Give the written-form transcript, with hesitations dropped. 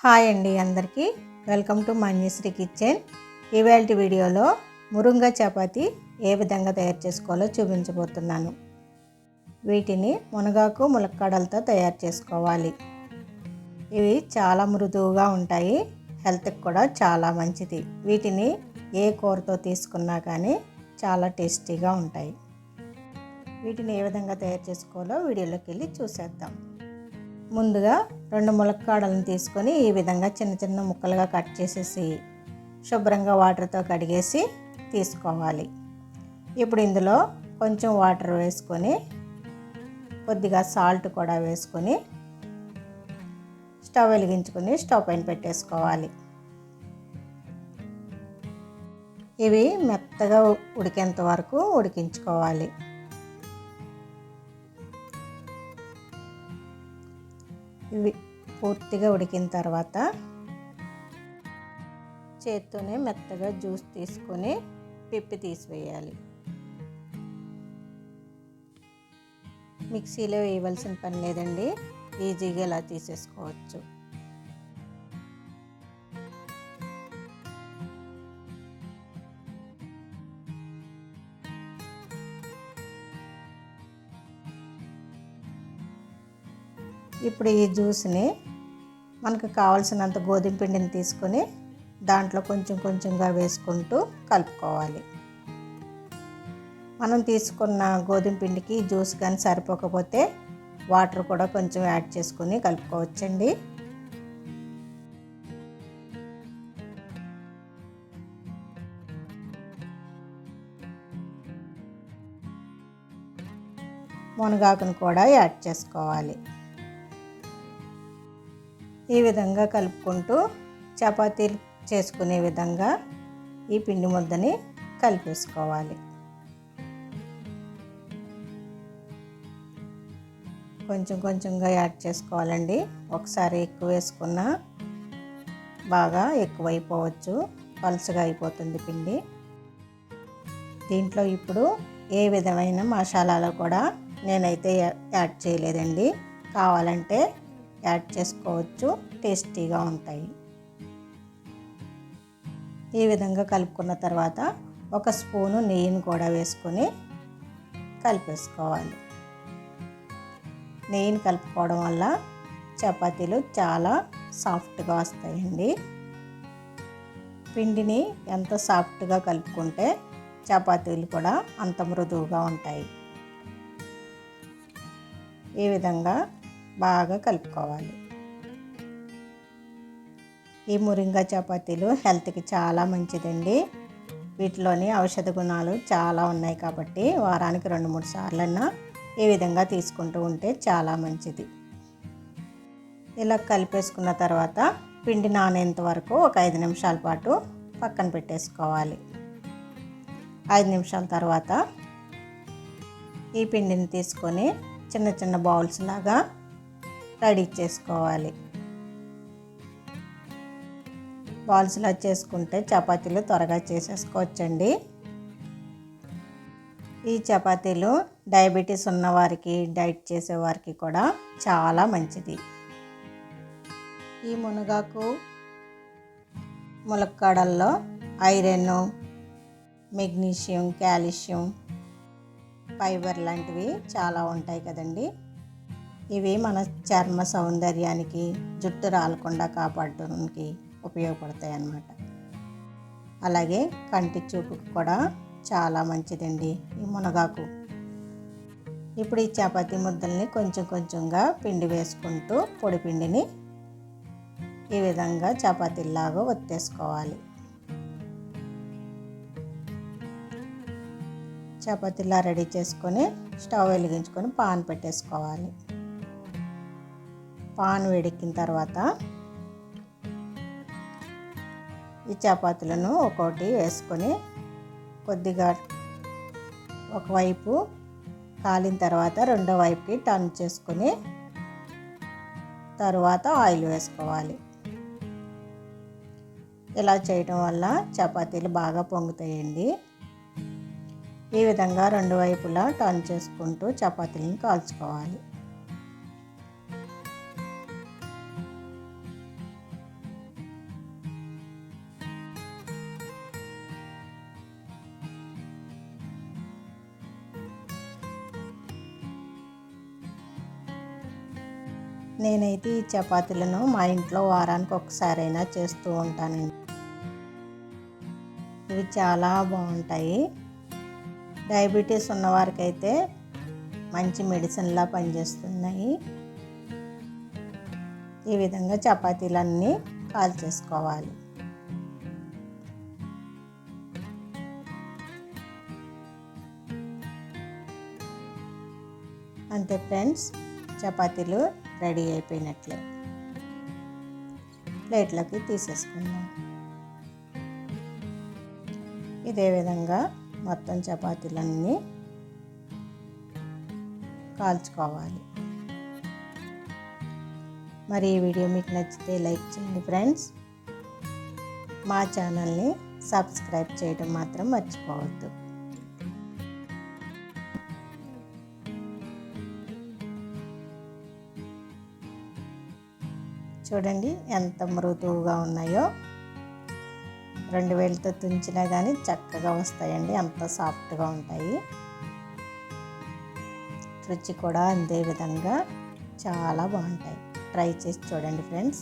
Hi అండి అందరికీ welcome to Manyasri kitchen. ఇవాల్టి వీడియోలో మురుంగా చపాతి ఏ విధంగా తయారు చేసుకోవాలో చూపించబోతున్నాను. వీటిని మునగాకు ములక్కాడలతో తయారు చేసుకోవాలి. ఇవి చాలా మృదువుగా ఉంటాయి, హెల్త్కి కూడా చాలా మంచిది. వీటిని ఏ కూరతో తీసుకున్నా కానీ చాలా టేస్టీగా ఉంటాయి. వీటిని ఏ విధంగా తయారు చేసుకోవాలో వీడియోలోకి వెళ్ళి చూసేద్దాం. ముందుగా 2 ములక్కాడలను తీసుకొని ఈ విధంగా చిన్న చిన్న ముక్కలుగా కట్ చేసేసి శుభ్రంగా వాటర్తో కడిగేసి తీసుకోవాలి. ఇప్పుడు ఇందులో కొంచెం వాటర్ వేసుకొని కొద్దిగా సాల్ట్ కూడా వేసుకొని స్టవ్ వెలిగించుకొని స్టవ్ పైన పెట్టేసుకోవాలి. ఇవి మెత్తగా ఉడికేంత వరకు ఉడికించుకోవాలి. ఇవి పూర్తిగా ఉడికిన తర్వాత చేత్తోనే మెత్తగా జ్యూస్ తీసుకొని పిప్పి తీసివేయాలి. మిక్సీలో వేయవలసిన పని లేదండి, ఈజీగా ఇలా తీసేసుకోవచ్చు. ఇప్పుడు ఈ జ్యూస్ని మనకు కావాల్సినంత గోధుమ పిండిని తీసుకొని దాంట్లో కొంచెం కొంచెంగా వేసుకుంటూ కలుపుకోవాలి. మనం తీసుకున్న గోధుమ పిండికి జ్యూస్ కానీ సరిపోకపోతే వాటర్ కూడా కొంచెం యాడ్ చేసుకొని కలుపుకోవచ్చండి. మునగాకును కూడా యాడ్ చేసుకోవాలి. ఈ విధంగా కలుపుకుంటూ చపాతీలు చేసుకునే విధంగా ఈ పిండి ముద్దని కలిపేసుకోవాలి. కొంచెం కొంచెంగా యాడ్ చేసుకోవాలండి. ఒకసారి ఎక్కువ వేసుకున్నా బాగా ఎక్కువైపోవచ్చు, పలుచగా అయిపోతుంది పిండి. దీంట్లో ఇప్పుడు ఏ విధమైన మసాలాలు కూడా నేనైతే యాడ్ చేయలేదండి. కావాలంటే యాడ్ చేసుకోవచ్చు, టేస్టీగా ఉంటాయి. ఈ విధంగా కలుపుకున్న తర్వాత 1 స్పూను నెయ్యిని కూడా వేసుకొని కలిపేసుకోవాలి. నెయ్యిని కలుపుకోవడం వల్ల చపాతీలు చాలా సాఫ్ట్గా వస్తాయండి. పిండిని ఎంత సాఫ్ట్గా కలుపుకుంటే చపాతీలు కూడా అంత మృదువుగా ఉంటాయి. ఈ విధంగా బాగా కలుపుకోవాలి. ఈ మురింగా చపాతీలు హెల్త్కి చాలా మంచిదండి. వీటిలోని ఔషధ గుణాలు చాలా ఉన్నాయి కాబట్టి వారానికి 2-3 సార్లన్నా ఈ విధంగా తీసుకుంటూ ఉంటే చాలా మంచిది. ఇలా కలిపేసుకున్న తర్వాత పిండి నానేంత వరకు ఒక 5 నిమిషాల పాటు పక్కన పెట్టేసుకోవాలి. 5 నిమిషాల తర్వాత ఈ పిండిని తీసుకొని చిన్న చిన్న బౌల్స్ లాగా రెడీ చేసుకోవాలి. బాల్స్లా చేసుకుంటే చపాతీలు త్వరగా చేసేసుకోవచ్చండి. ఈ చపాతీలు డయాబెటీస్ ఉన్నవారికి, డైట్ చేసేవారికి కూడా చాలా మంచిది. ఈ మునగాకు ములక్కాడల్లో ఐరన్, మెగ్నీషియం, కాల్షియం, ఫైబర్ లాంటివి చాలా ఉంటాయి కదండి. ఇవి మన చర్మ సౌందర్యానికి, జుట్టు రాలకుండా కాపాడడానికి ఉపయోగపడతాయి అన్నమాట. అలాగే కంటి చూపుకు కూడా చాలా మంచిదండి ఈ మునగాకు. ఇప్పుడు ఈ చపాతీ ముద్దల్ని కొంచెం కొంచెంగా పిండి వేసుకుంటూ పొడి పిండిని ఈ విధంగా చపాతీలాగా ఒత్తేసుకోవాలి. చపాతీలా రెడీ చేసుకొని స్టవ్ వెలిగించుకొని పాన్ పెట్టేసుకోవాలి. పాన్ వేడెక్కిన తర్వాత ఈ చపాతీలను ఒక్కొక్కటి వేసుకొని కొద్దిగా ఒకవైపు కాలిన తర్వాత రెండో వైపుకి టర్న్ చేసుకొని తర్వాత ఆయిల్ వేసుకోవాలి. ఇలా చేయడం వల్ల చపాతీలు బాగా పొంగుతాయండి. ఈ విధంగా 2 వైపులా టర్న్ చేసుకుంటూ చపాతీలను కాల్చుకోవాలి. నేనైతే ఈ చపాతీలను మా ఇంట్లో వారానికి ఒకసారైనా చేస్తూ ఉంటానండి. ఇవి చాలా బాగుంటాయి. డయాబెటీస్ ఉన్నవారికైతే మంచి మెడిసిన్లా పనిచేస్తున్నాయి. ఈ విధంగా చపాతీలన్నీ కాల్చేసుకోవాలి. అంతే ఫ్రెండ్స్, చపాతీలు రెడీ అయిపోయినట్లే. ప్లేట్లోకి తీసేసుకుందాం. ఇదే విధంగా మొత్తం చపాతీలన్నీ కాల్చుకోవాలి. మరి ఈ వీడియో మీకు నచ్చితే లైక్ చేయండి ఫ్రెండ్స్. మా ఛానల్ని సబ్స్క్రైబ్ చేయడం మాత్రం మర్చిపోవద్దు. చూడండి ఎంత మృదువుగా ఉన్నాయో. 2 వేలతో తుంచినా కానీ చక్కగా వస్తాయండి, అంత సాఫ్ట్గా ఉంటాయి. రుచి కూడా అంతే విధంగా చాలా బాగుంటాయి. ట్రై చేసి చూడండి ఫ్రెండ్స్.